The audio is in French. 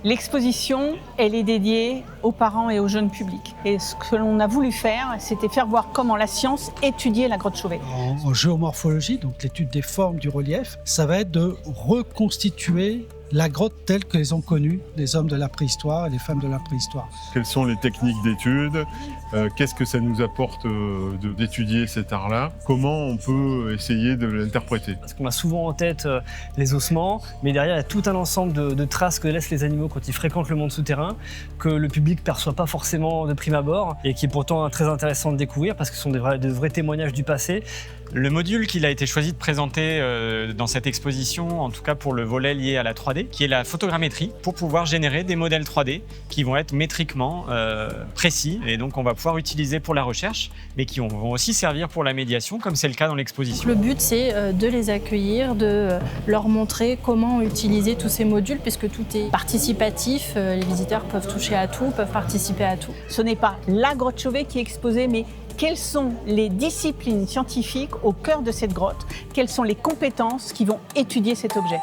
L'exposition, elle est dédiée aux parents et au jeune public. Et ce que l'on a voulu faire, c'était faire voir comment la science étudiait la grotte Chauvet. En géomorphologie, donc l'étude des formes du relief, ça va être de reconstituer la grotte telle que les ont connue les hommes de la préhistoire et les femmes de la préhistoire. Quelles sont les techniques d'étude? Qu'est-ce que ça nous apporte d'étudier cet art-là? Comment on peut essayer de l'interpréter? Parce qu'on a souvent en tête les ossements, mais derrière il y a tout un ensemble de traces que laissent les animaux quand ils fréquentent le monde souterrain, que le public ne perçoit pas forcément de prime abord, et qui est pourtant très intéressant de découvrir parce que ce sont de vrais témoignages du passé. Le module qu'il a été choisi de présenter dans cette exposition, en tout cas pour le volet lié à la 3D, qui est la photogrammétrie, pour pouvoir générer des modèles 3D qui vont être métriquement précis, et donc on va pouvoir utiliser pour la recherche, mais qui vont aussi servir pour la médiation, comme c'est le cas dans l'exposition. Le but, c'est de les accueillir, de leur montrer comment utiliser tous ces modules, puisque tout est participatif, les visiteurs peuvent toucher à tout, peuvent participer à tout. Ce n'est pas la grotte Chauvet qui est exposée, mais quelles sont les disciplines scientifiques au cœur de cette grotte? Quelles sont les compétences qui vont étudier cet objet?